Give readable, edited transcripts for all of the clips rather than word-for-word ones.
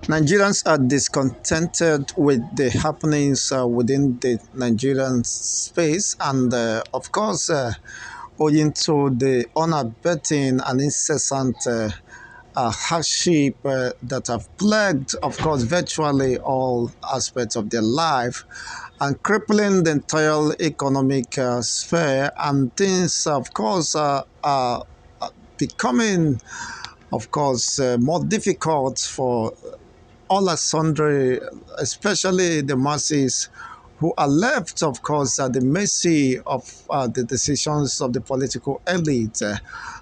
Nigerians are discontented with the happenings within the Nigerian space, and of course, owing to the unabating and incessant hardship that have plagued, of course, virtually all aspects of their life and crippling the entire economic sphere, and things, of course, are becoming, of course, more difficult for all are sundry, especially the masses who are left, of course, at the mercy of the decisions of the political elite,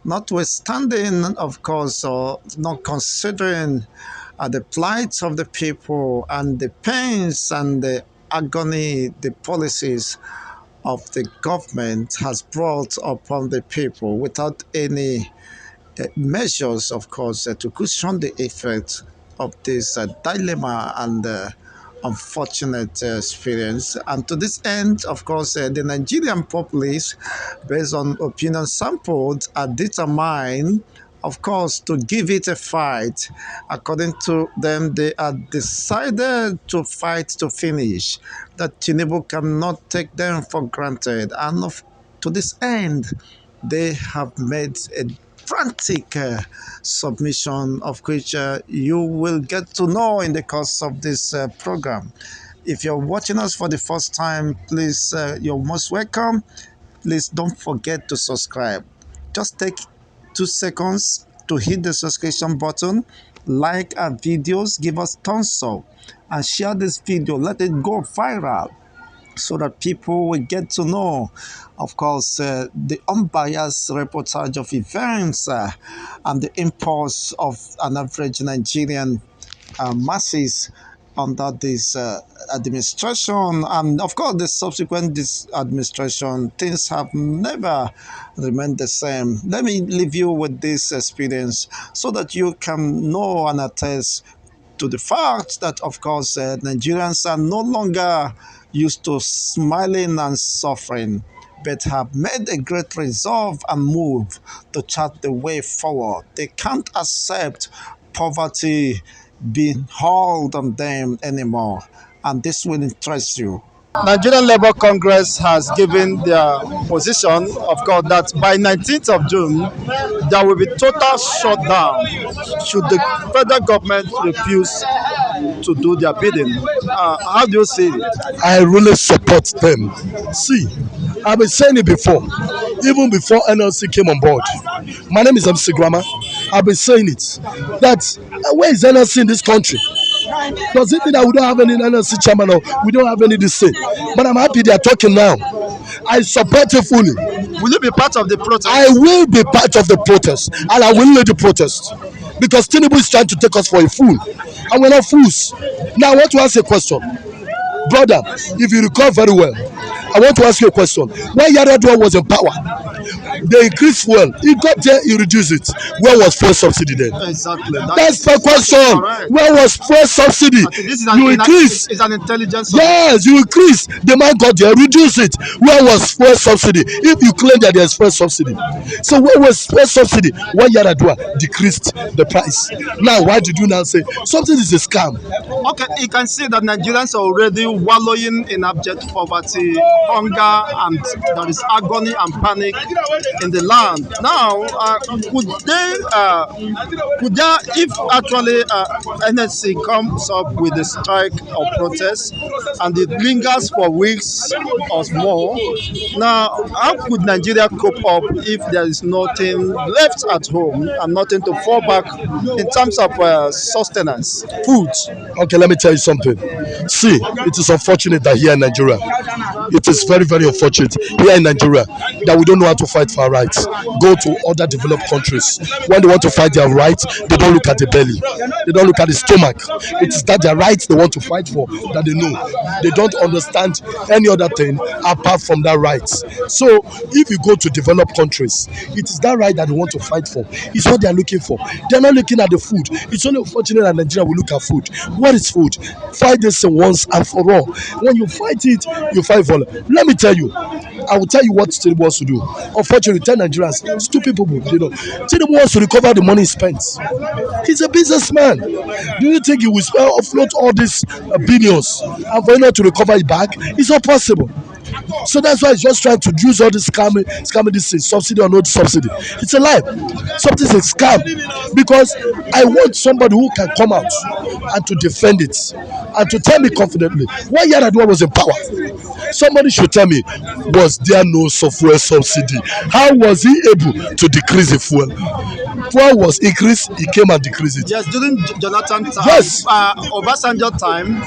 notwithstanding, of course, or not considering the plight of the people and the pains and the agony the policies of the government has brought upon the people without any measures, of course, to cushion the effect of this dilemma and unfortunate experience. And to this end, of course, the Nigerian populace, based on opinion sampled, are determined, of course, to give it a fight. According to them, they are decided to fight to finish. That TINUBU cannot take them for granted. And to this end, they have made a frantic submission, of which you will get to know in the course of this program. If you're watching us for the first time, please, you're most welcome. Please don't forget to subscribe. Just take 2 seconds to hit the subscription button, like our videos, give us thumbs up, and share this video. Let it go viral so that people will get to know, of course, the unbiased reportage of events and the impulse of an average Nigerian masses under this administration. And of course, the subsequent this administration, things have never remained the same. Let me leave you with this experience so that you can know and attest to the fact that, of course, Nigerians are no longer used to smiling and suffering, but have made a great resolve and move to chart the way forward. They can't accept poverty being hauled on them anymore, and this will interest you. Nigerian Labour Congress has given their position, of course, that by 19th of June, there will be total shutdown should the federal government refuse to do their bidding. How do you see it? I really support them. See, I've been saying it before, even before NLC came on board. My name is MC Grama. I've been saying it that where is NLC in this country? Does it mean that we don't have any NLC chairman or we don't have any this thing? But I'm happy they are talking now. I support it fully. Will you be part of the protest? I will be part of the protest, and I will lead the protest because TINUBU is trying to take us for a fool, and we're not fools. Now, I want to ask a question, brother. If you recall very well, I want to ask you a question. When Yaradua was in power, they increased fuel. He got there, he reduced it. Where was fuel subsidy then? Exactly. That's the question. Where was fuel subsidy? You increase. It's an intelligence. Yes, you increase. The man got there, reduce it. Where was fuel subsidy? If you claim that there's fuel subsidy, so where was fuel subsidy when Yaradua decreased the price? Now, why did you now say something is a scam? Okay, you can see that Nigerians are already wallowing in abject poverty, hunger, and there is agony and panic in the land. Now, could they, if actually NSC comes up with a strike or protest and it lingers for weeks or more, now how could Nigeria cope up if there is nothing left at home and nothing to fall back in terms of sustenance, food? Okay, let me tell you something. See, it is unfortunate that here in Nigeria, it is very, very unfortunate here in Nigeria that we don't know how to fight for our rights. Go to other developed countries. When they want to fight their rights, they don't look at the belly. They don't look at the stomach. It is that their rights they want to fight for that they know. They don't understand any other thing apart from that rights. So if you go to developed countries, it is that right that they want to fight for. It's what they are looking for. They are not looking at the food. It's only unfortunate that Nigeria will look at food. What is food? Fight this once and for all. When you fight it, you fight for it. Let me tell you, I will tell you what Tinubu wants to do. Unfortunately, tell Nigerians, stupid people, Tinubu wants to recover the money spent. He's a businessman. Do you think he will offload all these billions and for him not to recover it back? It's not possible. So that's why he's just trying to use all this scamming this thing, subsidy or no subsidy. It's a lie. Something's a scam. Because I want somebody who can come out and to defend it and to tell me confidently why Yaradua was in power. Somebody should tell me, was there no fuel subsidy? How was he able to decrease the fuel? Fuel was increased, he came and decreased it. Yes, during Jonathan time, Yes. Obasanjo time,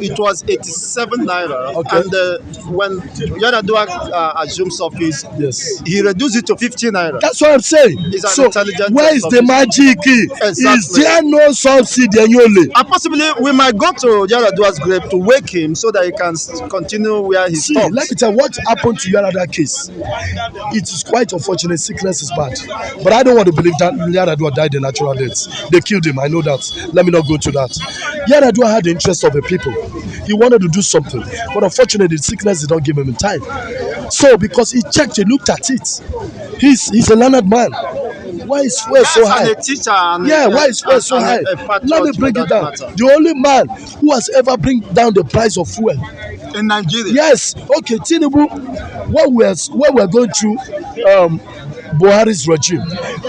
it was 87 naira. Okay. And when Yaradua assumes office, Yes. he reduced it to 50 naira. That's what I'm saying. He's an So intelligent where is the magic? Exactly. Is there no subsidy annually? And possibly we might go to Yaradua's grave to wake him so that he can continue where he See, stopped. let me tell you what happened to Yaradua case. It is quite unfortunate. Sickness is bad, but I don't want to believe that Yaradua died a natural death. They killed him. I know that. Let me not go to that. Yaradua had the interest of the people. He wanted to do something, but unfortunately, the sickness did not give him time. So, because he checked, he looked at it. He's a learned man. Why is fuel so high? And a teacher and Yeah, why is fuel so high? Let me break it down. The only man who has ever bring down the price of fuel in Nigeria. Yes, okay, Tinubu, when we're going through Buhari's regime,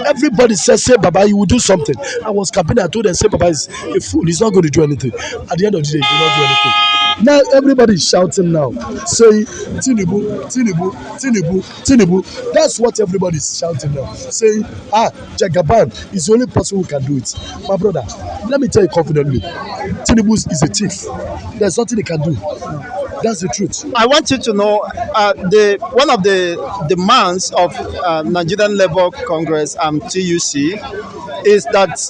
everybody says, say Baba, you will do something. I was campaigning, I told them, say Baba is a fool, he's not going to do anything. At the end of the day, he did not do anything. Now everybody is shouting now, saying Tinubu, Tinubu, Tinubu, Tinubu. That's what everybody is shouting now, saying, Jagaban is the only person who can do it. My brother, let me tell you confidently, Tinubu is a thief. There's nothing he can do. That's the truth. I want you to know one of the demands of Nigerian Labour Congress and TUC is that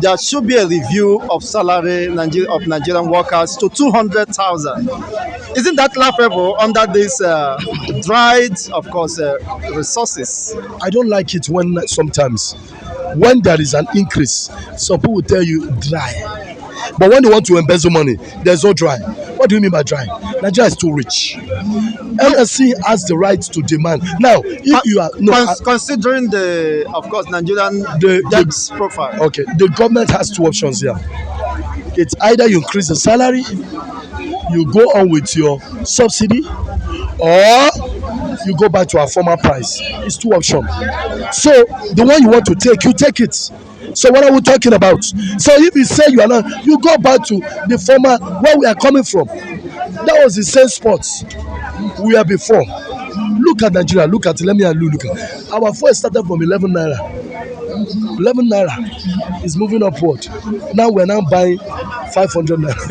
there should be a review of salary of Nigerian workers to 200,000. Isn't that laughable under these dried, of course, resources? I don't like it sometimes when there is an increase, some people will tell you dry. But when they want to embezzle money, there's no dry. What do you mean by dry? Nigeria is too rich. NSC has the right to demand. Now, if you are considering of course, Nigerian debt profile. Okay, the government has two options here. It's either you increase the salary, you go on with your subsidy, or you go back to our former price. It's two options. So the one you want to take, you take it. So what are we talking about? So if you say you are not, you go back to the former where we are coming from. That was the same spot we were before. Look at Nigeria. Look at look at our fuel started from 11 naira. 11 naira is moving upward. Now we're now buying 500 naira.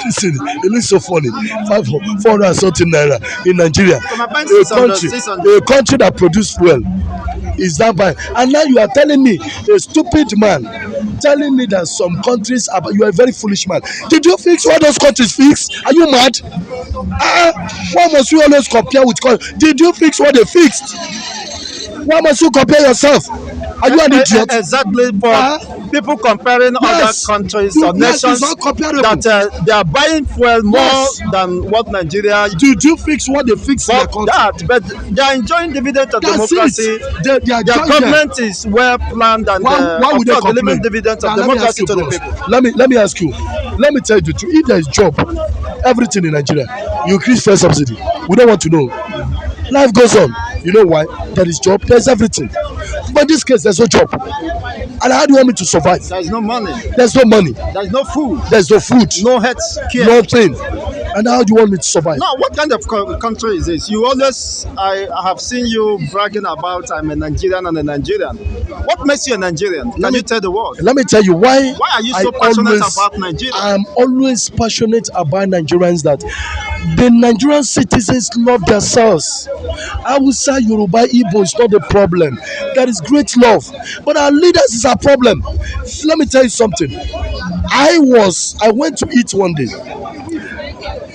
Listen, it looks so funny. 400 and something naira in Nigeria, a country that produces fuel is that buying. And now you are telling me, a stupid man, telling me that some countries are. You are a very foolish man. Did you fix what those countries fix? Are you mad? Why must we always compare with countries? Did you fix what they fixed? Why must you compare yourself? Are you an idiot? Exactly, for people comparing other countries or nations that they are buying fuel more than what Nigeria. Did you fix what they fixed in their country? But they are enjoying dividend of democracy. Their government is well planned and why would they delivering dividends of democracy to the people. Let me ask you. Let me tell you the truth. If there is job, everything in Nigeria, you increase fuel subsidy. We don't want to know. Life goes on. You know why? There is job, there's everything. But in this case, there's no job. And how do you want me to survive? There's no money. There's no money. There's no food. There's no food. No health care. Nothing. And how do you want me to survive? Now, what kind of country is this? You always, I have seen you bragging about I'm a Nigerian and a Nigerian. What makes you a Nigerian? Can you tell the world? Let me tell you why. Why are you so passionate about Nigeria? I'm always passionate about Nigerians that the Nigerian citizens love themselves. Hausa, Yoruba, Igbo is not the problem. There is great love. But our leaders is our problem. Let me tell you something. I went to eat one day.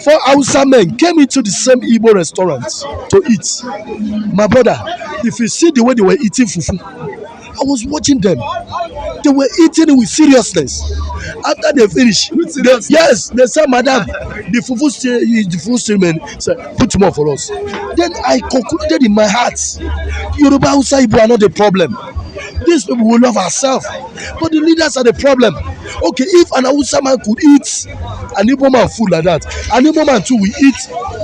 4 Hausa men came into the same Igbo restaurant to eat. My brother, if you see the way they were eating fufu, I was watching them. They were eating it with seriousness. After they finish, yes, they say, Madam, the fufu still man, say, put more for us. Then I concluded in my heart, Yoruba Hausa Igbo are not the problem. These people will love ourselves, but the leaders are the problem. Okay, if an Hausa man could eat an Igbo man food like that, an Igbo man too will eat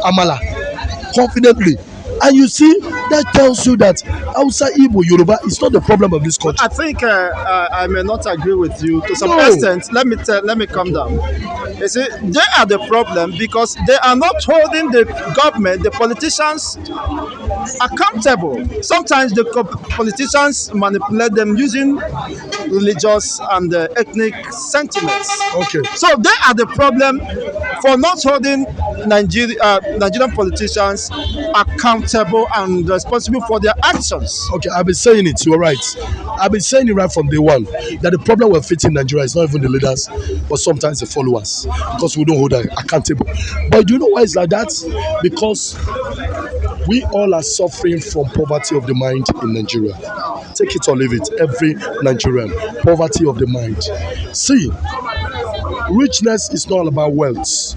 amala confidently. And you see, that tells you that Hausa, Igbo, Yoruba is not the problem of this country. I think I may not agree with you to some No. extent. Let me calm down. You see, they are the problem because they are not holding the government, the politicians, accountable. Sometimes the politicians manipulate them using religious and ethnic sentiments. Okay. So they are the problem for not holding Nigerian politicians accountable and responsible for their actions. Okay, I've been saying it. You're right. I've been saying it right from day one that the problem we're facing in Nigeria is not even the leaders, but sometimes the followers, because we don't hold them accountable. But do you know why it's like that? Because we all are suffering from poverty of the mind in Nigeria. Take it or leave it. Every Nigerian, poverty of the mind. See, richness is not all about wealth.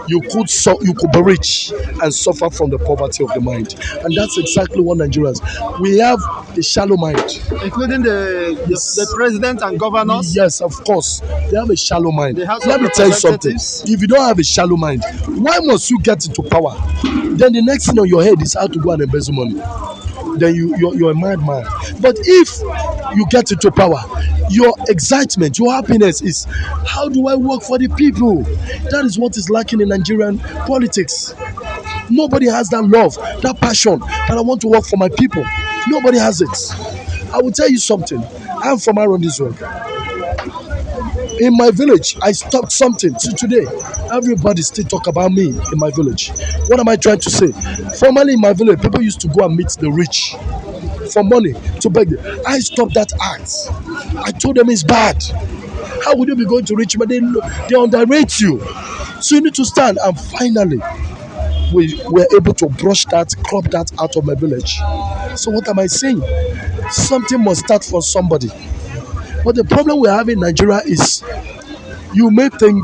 You could be rich and suffer from the poverty of the mind, and that's exactly what Nigerians. We have a shallow mind, Including the president and governors. yes, of course, they have a shallow mind. The House Let of me tell you something. Representatives. If you don't have a shallow mind, why must you get into power? Then the next thing on your head is how to go and embezzle money. Then you're a madman. But if you get into power, your excitement, your happiness is, how do I work for the people? That is what is lacking in Nigerian politics. Nobody has that love, that passion, that I want to work for my people. Nobody has it. I will tell you something. I'm from around this world. In my village, I stopped something. Till today, everybody still talk about me in my village. What am I trying to say? Formerly in my village, people used to go and meet the rich for money to beg them. I stopped that act. I told them it's bad. How would you be going to rich men? They underrate you. So you need to stand. And finally, we were able to brush that, crop that out of my village. So what am I saying? Something must start from somebody. But the problem we have in Nigeria is, you may think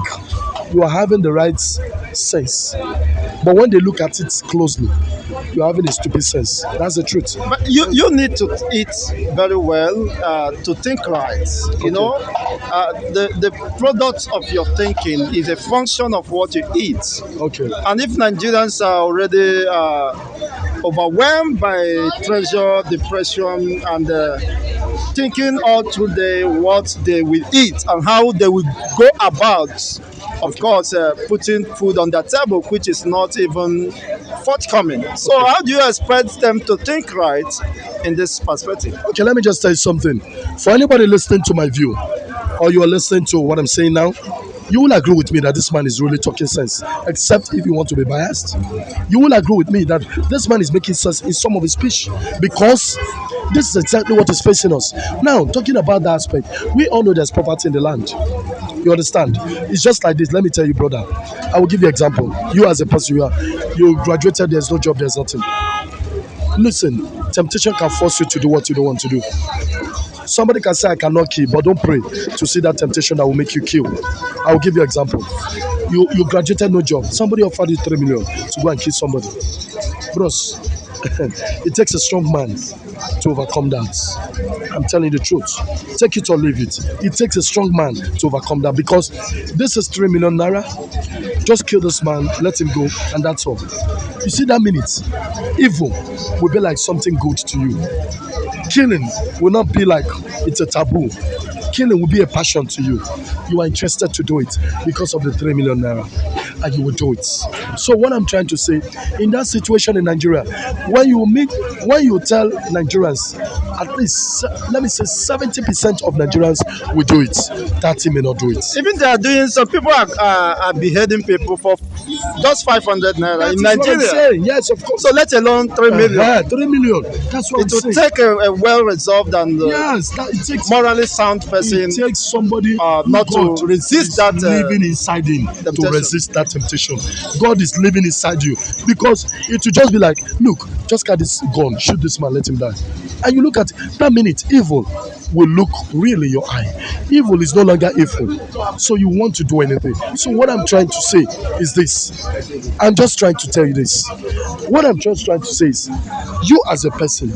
you are having the right sense, but when they look at it closely, you are having a stupid sense. That's the truth. But you need to eat very well to think right. You know, the product of your thinking is a function of what you eat. Okay. And if Nigerians are already overwhelmed by pressure, depression, and thinking all through the what they will eat and how they will go about, of course, putting food on their table, which is not even forthcoming. So how do you expect them to think right in this perspective? Okay, let me just tell you something. For anybody listening to my view, or you are listening to what I'm saying now, you will agree with me that this man is really talking sense, except if you want to be biased. You will agree with me that this man is making sense in some of his speech, because this is exactly what is facing us. Now, talking about that aspect, we all know there's poverty in the land. You understand? It's just like this. Let me tell you, brother. I will give you an example. You as a person, you graduated, there's no job, there's nothing. Listen, temptation can force you to do what you don't want to do. Somebody can say, I cannot kill, but don't pray to see that temptation that will make you kill. I will give you an example. You graduated, no job. Somebody offered you 3 million to go and kill somebody. Bros, it takes a strong man to overcome that. I'm telling you the truth. Take it or leave it. It takes a strong man to overcome that, because this is 3 million naira. Just kill this man, let him go, and that's all. You see that minute, evil will be like something good to you. Killing will not be like it's a taboo. Killing will be a passion to you. You are interested to do it because of the 3 million naira, and you will do it. So what I'm trying to say, in that situation in Nigeria, when you tell Nigerians, at least let me say 70% of Nigerians will do it, 30 may not do it. Even they are doing, some people are beheading people for just 500 naira That in is what I'm Nigeria. saying. Yes, of course. So let alone 3 million. 3 million. That's what It I'm will saying. take a well-resolved and Yes, it takes morally sound person it takes somebody not who to resist is that living inside him to temptation. resist that temptation. God is living inside you because it will just be like, look, just get this gun, shoot this man, let him die. And you look at that minute, evil will look real in your eye. Evil is no longer evil. So you want to do anything. So what I'm trying to say is this. I'm just trying to tell you this. What I'm just trying to say is, you as a person,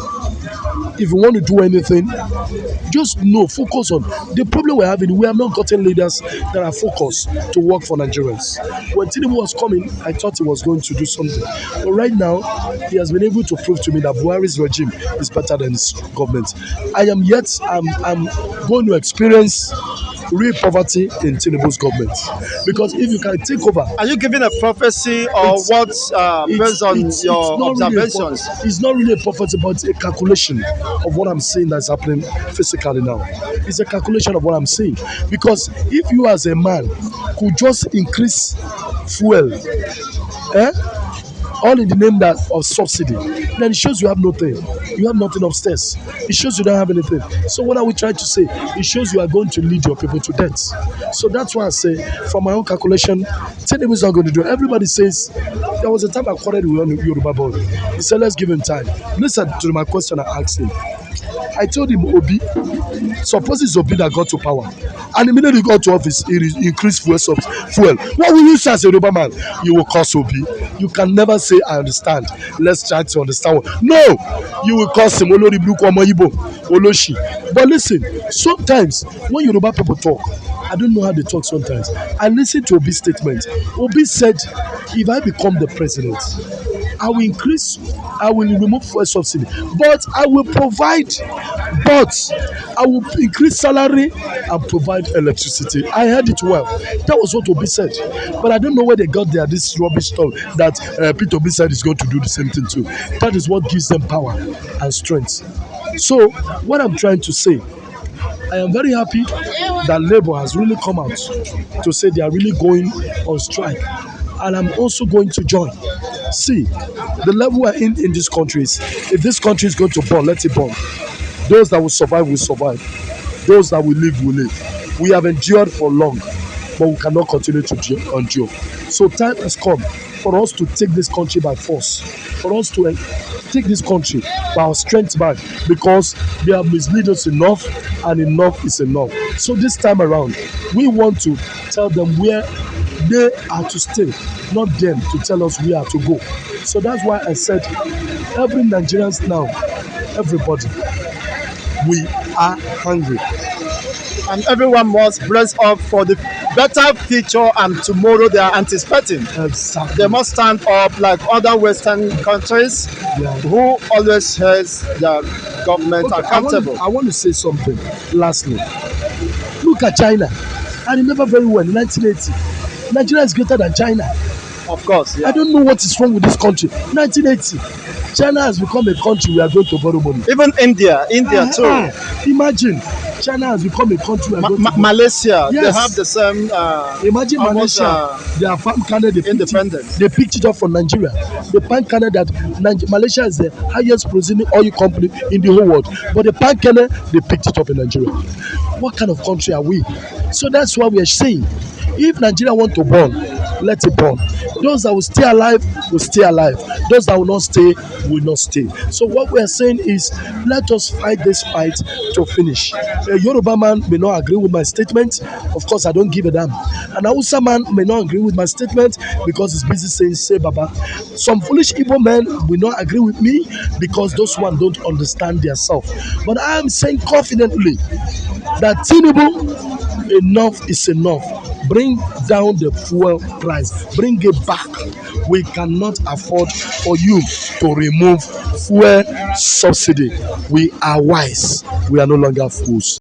if you want to do anything, just know, focus on the problem we're having. We have not gotten leaders that are focused to work for Nigerians. When Tinubu was coming, I thought he was going to do something. But right now, he has been able to prove to me that Buhari's regime is better than his government. I'm going to experience real poverty in Tinubu's government. Because if you can take over, Are you giving a prophecy or what based on your observations? It's not really a prophecy, but it's a calculation of what I'm saying that's happening physically now. It's a calculation of what I'm saying. Because if you as a man could just increase fuel, eh? All in the name that of subsidy, then it shows you have nothing. You have nothing upstairs. It shows you don't have anything. So what are we trying to say? It shows you are going to lead your people to death. So that's why I say, from my own calculation, Tinubu is not going to do it. Everybody says, there was a time I quoted with Yoruba boy. He said, let's give him time. Listen to my question I asked him. I told him, Obi, suppose it's Obi that got to power, and immediately he got to office, he increased fuel. What will you say as a Yoruba man? You will curse Obi. You can never say, I understand. Let's try to understand. No, you will curse him. Olori Buruku Omo Igbo, Oloshi. But listen, sometimes when Yoruba people talk, I don't know how they talk sometimes. I listen to Obi's statement. Obi said, if I become the president, I will remove fuel subsidy, but I will increase salary and provide electricity. I heard it well. That was what Obi said. But I don't know where they got this rubbish stuff that Peter Obi said is going to do the same thing too. That is what gives them power and strength. So, what I'm trying to say, I am very happy that Labour has really come out to say they are really going on strike. And I'm also going to join. See, the level we're in this country is, if this country is going to burn, let it burn. Those that will survive will survive. Those that will live will live. We have endured for long, but we cannot continue to endure. So time has come for us to take this country by force, for us to take this country by our strength back, because they have misled us enough, and enough is enough. So this time around, we want to tell them where they are to stay, not them to tell us we are to go. So that's why I said, every Nigerians now, everybody, we are hungry. And everyone must bless up for the better future and tomorrow they are anticipating. Exactly. They must stand up like other Western countries who always has their government accountable. I want to say something lastly. Look at China. I remember very well in 1980. Nigeria is greater than China. Of course, yeah. I don't know what is wrong with this country. 1980, China has become a country we are going to borrow money. Even India too. Imagine, China has become a country we are going to Malaysia, yes. They have the same. Imagine almost, Malaysia, their farm kernel, independent. They picked it up from Nigeria. The palm kernel that Malaysia is the highest producing oil company in the whole world. But the palm kernel, they picked it up in Nigeria. What kind of country are we? So that's why we are saying, if Nigeria want to burn, let it burn. Those that will stay alive will stay alive. Those that will not stay will not stay. So what we are saying is, let us fight this fight to finish. A Yoruba man may not agree with my statement. Of course, I don't give a damn. An Hausa man may not agree with my statement because he's busy saying, say Baba. Some foolish Igbo men will not agree with me because those ones don't understand their self. But I am saying confidently that Tinubu, enough is enough. Bring down the fuel price. Bring it back. We cannot afford for you to remove fuel subsidy. We are wise. We are no longer fools.